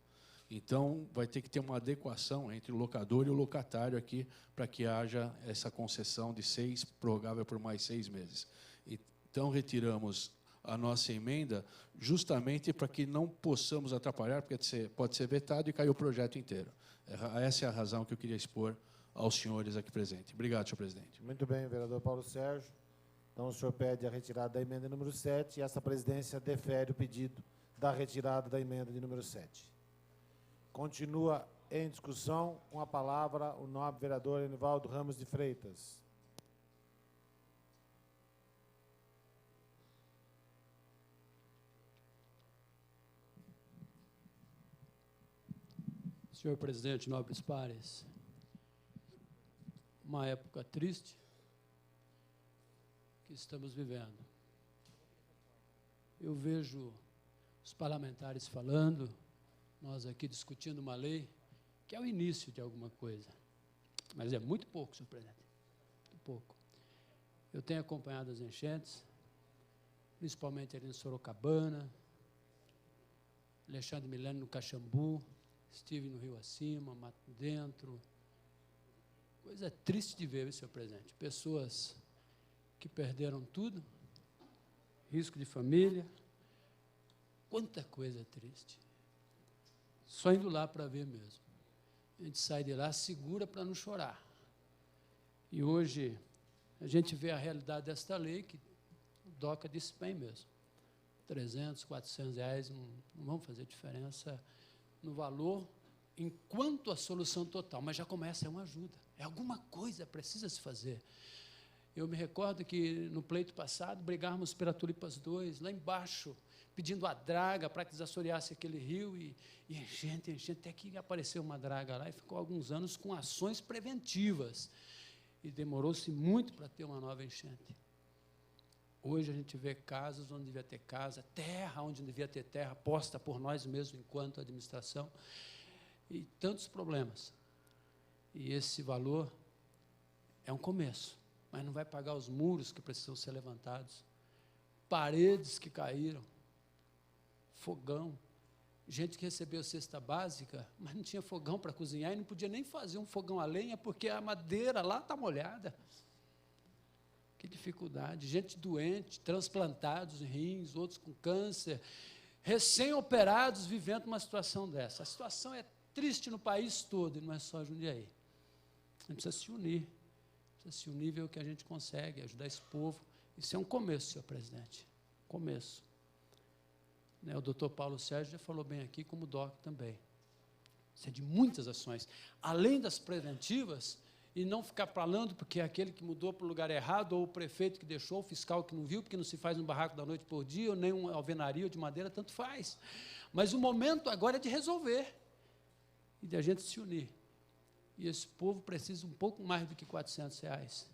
Então, vai ter que ter uma adequação entre o locador e o locatário aqui, para que haja essa concessão de 6, prorrogável por mais 6 meses. Então, retiramos a nossa emenda justamente para que não possamos atrapalhar, porque pode ser vetado e cair o projeto inteiro. Essa é a razão que eu queria expor aos senhores aqui presentes. Obrigado, senhor presidente. Muito bem, vereador Paulo Sérgio. Então, o senhor pede a retirada da emenda número 7 e essa presidência defere o pedido da retirada da emenda de número 7. Continua em discussão, com a palavra, o nobre vereador Enivaldo Ramos de Freitas. Senhor presidente, nobres pares, uma época triste que estamos vivendo. Eu vejo os parlamentares falando, nós aqui discutindo uma lei que é o início de alguma coisa, mas é muito pouco, senhor presidente, muito pouco. Eu tenho acompanhado as enchentes, principalmente ali em Sorocabana, Alexandre Milani no Caxambu, estive no Rio Acima, Mato Dentro. Coisa triste de ver, senhor presidente. Pessoas que perderam tudo, risco de família. Quanta coisa triste. Só indo lá para ver mesmo. A gente sai de lá segura para não chorar. E hoje a gente vê a realidade desta lei, que o DOCA disse bem mesmo. 300, 400 reais não vão fazer diferença no valor, enquanto a solução total, mas já começa, é uma ajuda, é alguma coisa, precisa se fazer. Eu me recordo que no pleito passado, brigávamos pela Tulipas 2, lá embaixo, pedindo a draga para que desassoreasse aquele rio, e enchente, até que apareceu uma draga lá, e ficou alguns anos com ações preventivas, e demorou-se muito para ter uma nova enchente. Hoje a gente vê casas onde devia ter casa, terra onde devia ter terra, posta por nós mesmos enquanto administração, e tantos problemas. E esse valor é um começo, mas não vai pagar os muros que precisam ser levantados, paredes que caíram, fogão, gente que recebeu cesta básica, mas não tinha fogão para cozinhar e não podia nem fazer um fogão a lenha porque a madeira lá está molhada. Que dificuldade, gente doente, transplantados em rins, outros com câncer, recém-operados vivendo uma situação dessa. A situação é triste no país todo, e não é só Jundiaí. A gente precisa se unir, ver o que a gente consegue, ajudar esse povo. Isso é um começo, senhor presidente, começo. O doutor Paulo Sérgio já falou bem aqui, como o DOC também. Isso é de muitas ações. Além das preventivas, e não ficar falando porque é aquele que mudou para o lugar errado, ou o prefeito que deixou, o fiscal que não viu, porque não se faz um barraco da noite por dia, ou nem uma alvenaria de madeira, tanto faz. Mas o momento agora é de resolver, e de a gente se unir. E esse povo precisa um pouco mais do que R$400.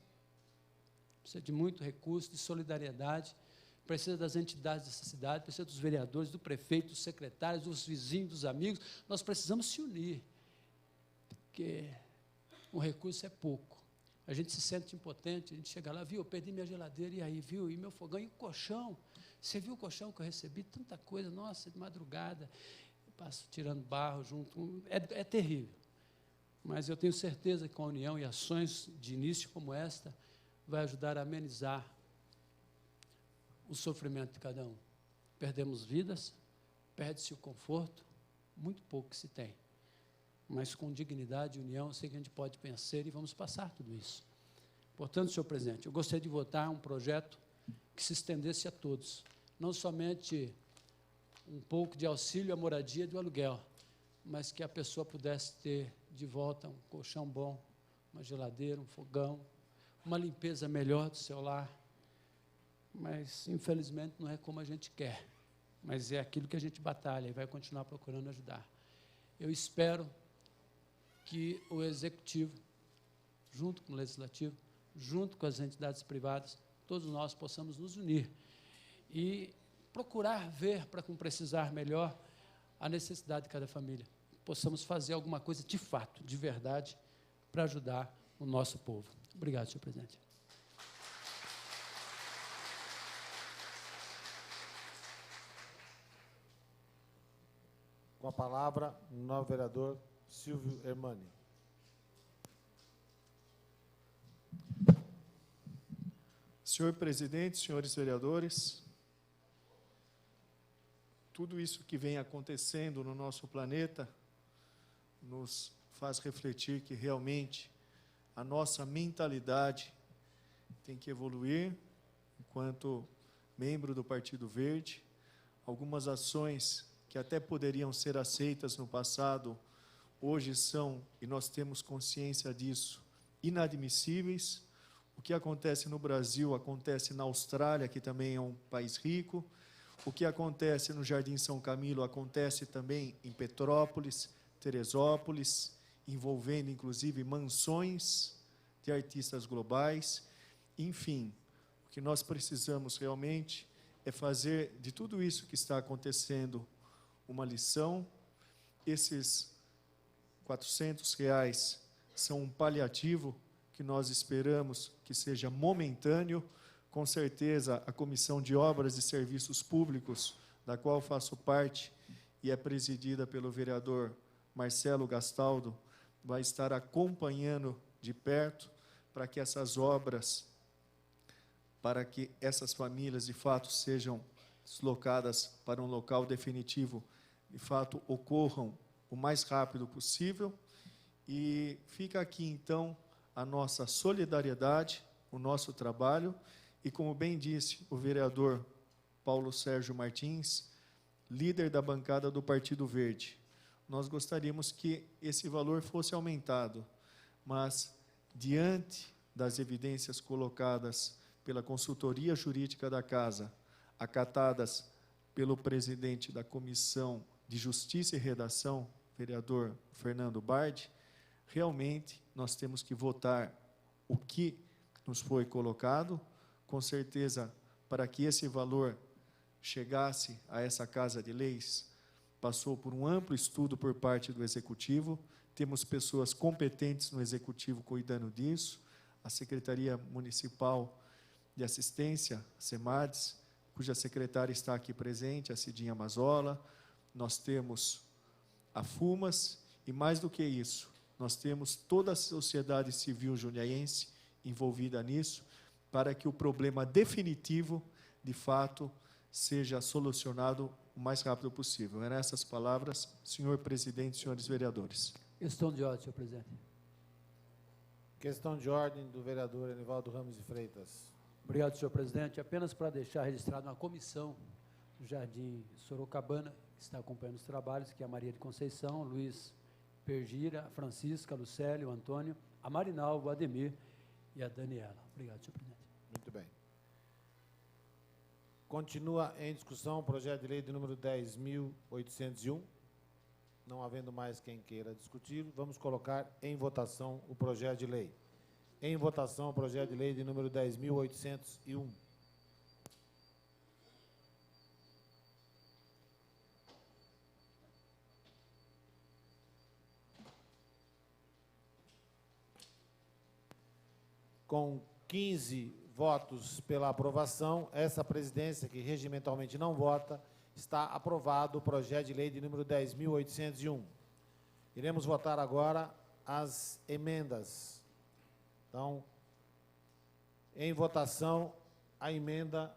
Precisa de muito recurso, de solidariedade, precisa das entidades dessa cidade, precisa dos vereadores, do prefeito, dos secretários, dos vizinhos, dos amigos. Nós precisamos se unir, porque o recurso é pouco. A gente se sente impotente, a gente chega lá, viu, eu perdi minha geladeira, e aí, viu, e meu fogão, e o colchão? Você viu o colchão que eu recebi? Tanta coisa, nossa, de madrugada, eu passo tirando barro junto, é terrível. Mas eu tenho certeza que com a união e ações de início como esta, vai ajudar a amenizar o sofrimento de cada um. Perdemos vidas, perde-se o conforto, muito pouco se tem. Mas com dignidade e união, eu sei que a gente pode vencer e vamos passar tudo isso. Portanto, senhor presidente, eu gostaria de votar um projeto que se estendesse a todos, não somente um pouco de auxílio à moradia do aluguel, mas que a pessoa pudesse ter de volta um colchão bom, uma geladeira, um fogão, uma limpeza melhor do seu lar. Mas, infelizmente, não é como a gente quer, mas é aquilo que a gente batalha e vai continuar procurando ajudar. Eu espero que o Executivo, junto com o Legislativo, junto com as entidades privadas, todos nós possamos nos unir e procurar ver, para como precisar melhor, a necessidade de cada família. Possamos fazer alguma coisa de fato, de verdade, para ajudar o nosso povo. Obrigado, senhor presidente. Com a palavra, o novo vereador Silvio Hermani. Senhor presidente, senhores vereadores, tudo isso que vem acontecendo no nosso planeta nos faz refletir que realmente a nossa mentalidade tem que evoluir. Enquanto membro do Partido Verde, algumas ações que até poderiam ser aceitas no passado, hoje são, e nós temos consciência disso, inadmissíveis. O que acontece no Brasil acontece na Austrália, que também é um país rico. O que acontece no Jardim São Camilo acontece também em Petrópolis, Teresópolis, envolvendo inclusive mansões de artistas globais. Enfim, o que nós precisamos realmente é fazer de tudo isso que está acontecendo uma lição. Esses R$400 são um paliativo que nós esperamos que seja momentâneo. Com certeza, a Comissão de Obras e Serviços Públicos, da qual faço parte e é presidida pelo vereador Marcelo Gastaldo, vai estar acompanhando de perto para que essas obras, para que essas famílias, de fato, sejam deslocadas para um local definitivo, de fato, ocorram o mais rápido possível. E fica aqui, então, a nossa solidariedade, o nosso trabalho, e, como bem disse o vereador Paulo Sérgio Martins, líder da bancada do Partido Verde, nós gostaríamos que esse valor fosse aumentado, mas, diante das evidências colocadas pela consultoria jurídica da Casa, acatadas pelo presidente da Comissão de Justiça e Redação, vereador Fernando Bardi, realmente nós temos que votar o que nos foi colocado. Com certeza, para que esse valor chegasse a essa Casa de Leis, passou por um amplo estudo por parte do Executivo. Temos pessoas competentes no Executivo cuidando disso. a Secretaria Municipal de Assistência, SEMADES, cuja secretária está aqui presente, a Cidinha Mazola. Nós temos a FUMAS e, mais do que isso, nós temos toda a sociedade civil jundiaense envolvida nisso, para que o problema definitivo, de fato, seja solucionado o mais rápido possível. Eram essas palavras, senhor presidente, senhores vereadores. Questão de ordem, senhor presidente. Questão de ordem do vereador Enivaldo Ramos de Freitas. Obrigado, senhor presidente. Apenas para deixar registrado uma comissão do Jardim Sorocabana, que está acompanhando os trabalhos, que é a Maria de Conceição, Luiz Pergira, a Francisca, a Lucélio, o Antônio, a Marinalva, o Ademir e a Daniela. Obrigado, senhor presidente. Muito bem. Continua em discussão o projeto de lei de número 10.801. Não havendo mais quem queira discutir, vamos colocar em votação o projeto de lei. Em votação o projeto de lei de número 10.801. Com 15 votos pela aprovação, essa presidência, que regimentalmente não vota, está aprovado o projeto de lei de número 10.801. Iremos votar agora as emendas. Então, em votação, a emenda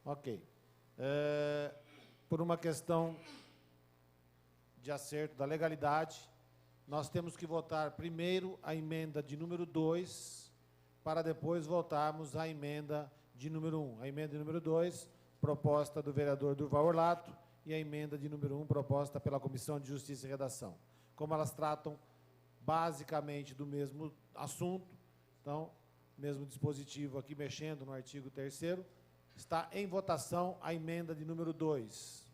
Ok. Por uma questão de acerto da legalidade, nós temos que votar primeiro a emenda de número 2, para depois votarmos a emenda de número 1. A emenda de número 2, proposta do vereador Durval Orlato, e a emenda de número 1, proposta pela Comissão de Justiça e Redação. Como elas tratam basicamente do mesmo assunto, então, mesmo dispositivo aqui, mexendo no artigo 3º, está em votação a emenda de número 2.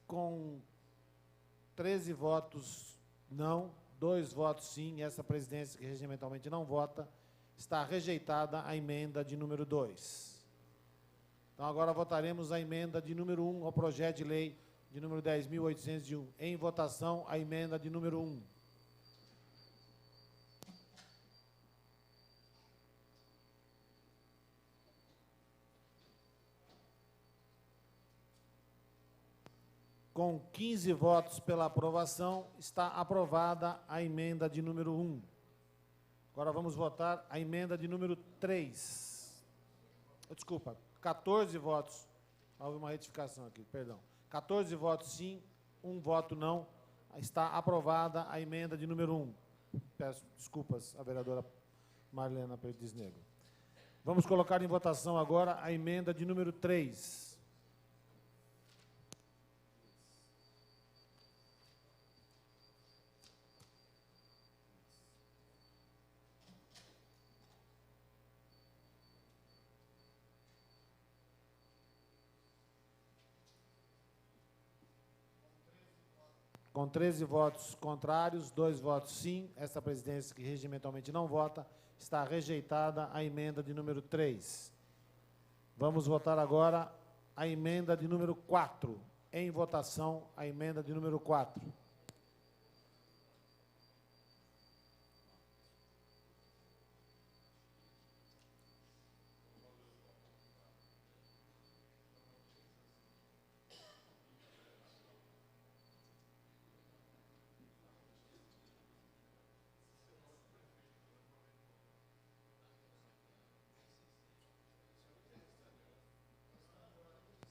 Com 13 votos não, 2 votos sim, essa presidência que regimentalmente não vota, está rejeitada a emenda de número 2. Então, agora votaremos a emenda de número 1 ao projeto de lei de número 10.801. Em votação, a emenda de número 1. Com 15 votos pela aprovação, está aprovada a emenda de número 1. Agora vamos votar a emenda de número 3. Desculpa, 14 votos. Houve uma retificação aqui, perdão. 14 votos sim, 1 voto não. Está aprovada a emenda de número 1. Peço desculpas à vereadora Marlena Perdiz Negro. Vamos colocar em votação agora a emenda de número 3. Com 13 votos contrários, 2 votos sim, essa presidência que regimentalmente não vota, está rejeitada a emenda de número 3. Vamos votar agora a emenda de número 4. Em votação, a emenda de número 4.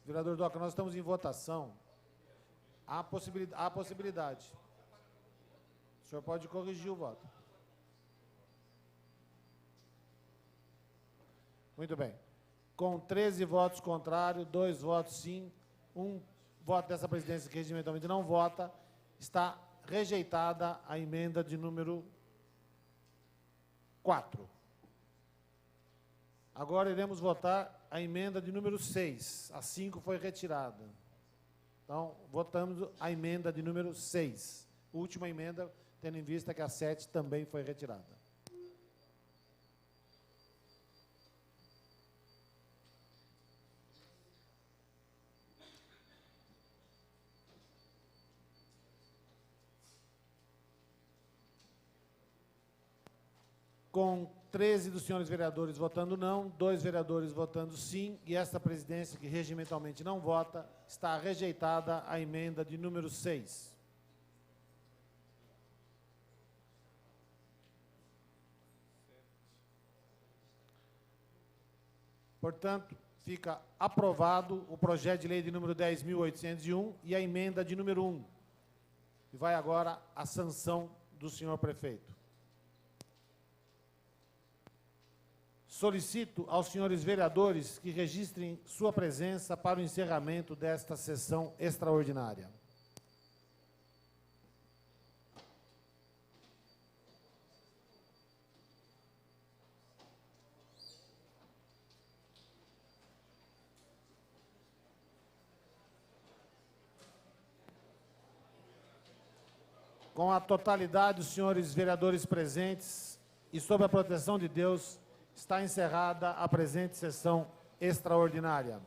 Vereador Doca, nós estamos em votação. Há possibilidade. O senhor pode corrigir o voto. Muito bem. Com 13 votos contrários, 2 votos sim, 1 voto dessa presidência que regimentalmente não vota, está rejeitada a emenda de número 4. Agora iremos votar a emenda de número 6. A 5 foi retirada. Então, votamos a emenda de número 6. Última emenda, tendo em vista que a 7 também foi retirada. Com 13 dos senhores vereadores votando não, 2 vereadores votando sim, e esta presidência, que regimentalmente não vota, está rejeitada a emenda de número 6. Portanto, fica aprovado o projeto de lei de número 10.801 e a emenda de número 1. E vai agora a sanção do senhor prefeito. Solicito aos senhores vereadores que registrem sua presença para o encerramento desta sessão extraordinária. Com a totalidade dos senhores vereadores presentes e sob a proteção de Deus, está encerrada a presente sessão extraordinária.